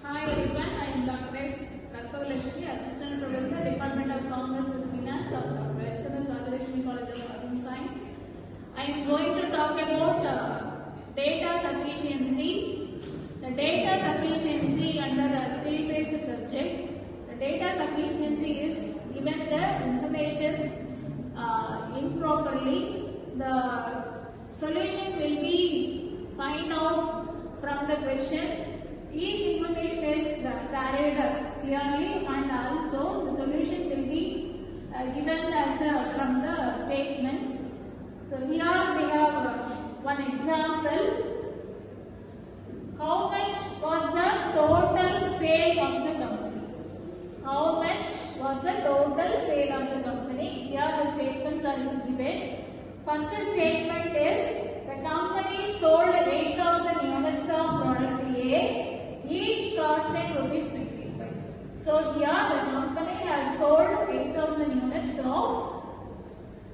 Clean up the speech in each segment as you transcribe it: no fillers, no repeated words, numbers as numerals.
Hi everyone, I am Dr. S. Karpagalakshmi, Assistant Professor, Department of Commerce and Finance of Dr. SNS College of Arts and Science. I am going to talk about data sufficiency. The data sufficiency under a skill-based subject. The data sufficiency is given the information improperly. The solution will be find out from the question. Each information is carried clearly, and also the solution will be given as from the statements. So here we have one example. How much was the total sale of the company? How much was the total sale of the company? Here the statements are given. First statement is the company sold 8,000 units of product A. Each costing rupees 25. So here the company has sold 8,000 units of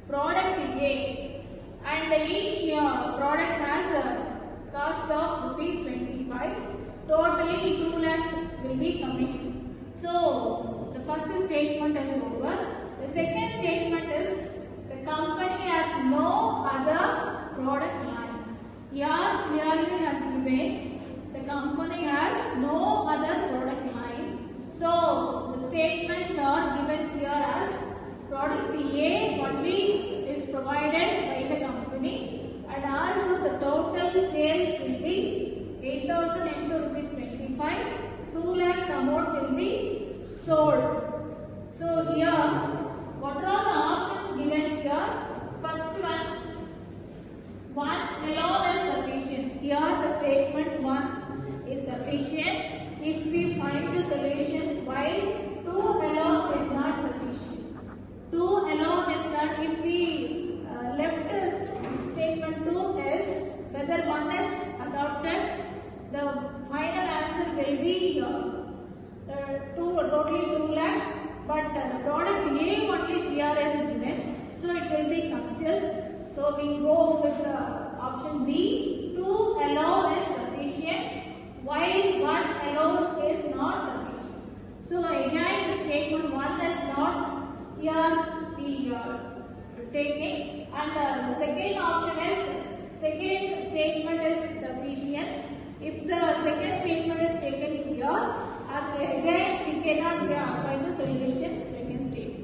product A, and each product has a cost of rupees 25. Totally 2 lakhs will be coming. So the first statement is over. The second statement is the company has no other product line. Here clearly has given the company has no other product line. So the statements are given here as product A only is provided by the company, and also the total sales will be 8,000 into rupees 25. 2 lakhs amount will be sold. So here, what are the options given here? First one alone is sufficient. Here the statement 1 is sufficient if we find the solution, while 2 alone is not sufficient. 2 alone is not. If we left statement 2 is whether 1 is adopted, the final answer will be totally 2 lakhs, but the product A only here is given, so it will be confused. So we go with option B. 2 alone is sufficient, while 1 alone is not sufficient. So again the statement 1 is not here we taking, and the second option is second statement is sufficient. If the second statement is taken here, again we cannot find the solution. Second statement.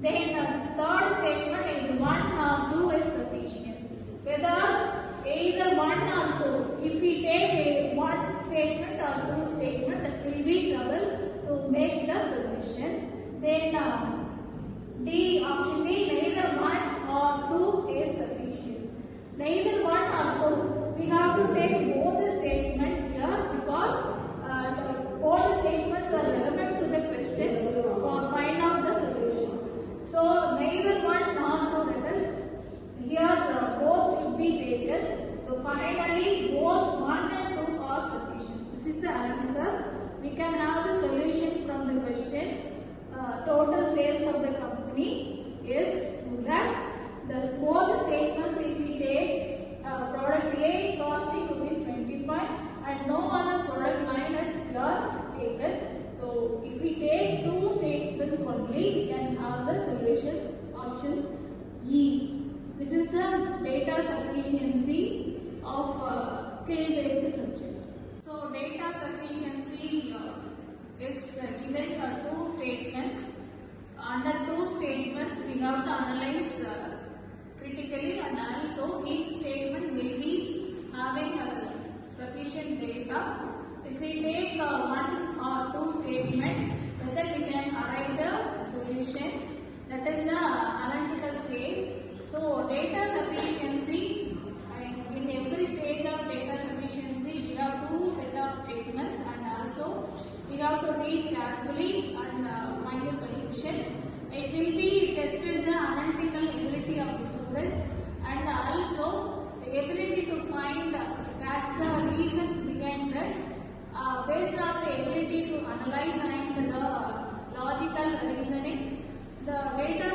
Then third statement is 1 or 2 is sufficient. Whether either 1 or 2. If we take a 1 statement or 2 statement, that will be trouble to make the solution. Then D, option D, neither 1 or 2 is sufficient. Neither 1 or 2. We have to take both the statements here because both statements are relevant to the question for find out the solution. So neither 1 nor 2, that is here both should be taken. So finally both 1 and 2 are sufficient. This is the answer. We can have the solution from the question. Total sales of the company is 2 lakhs. The both statements, if we take product A costing rupees 25 and no other product line is taken. So if we take 2 statements only, we can have the solution option E. This is the data sufficiency of skill-based subject. So data sufficiency is given 2 statements. Under 2 statements, we have to analyze critically, and also each statement will be having sufficient data. If we take 1 or 2 statement, whether we can arrive the solution, that is the analytical stage. So data sufficiency, in every stage of data sufficiency, we have 2 set of statements, and also we have to read carefully and find the solution. It will be tested the analytical ability of the students, and also the ability to find catch the reasons behind that. Based on the ability to analyze and the logical reasoning, the data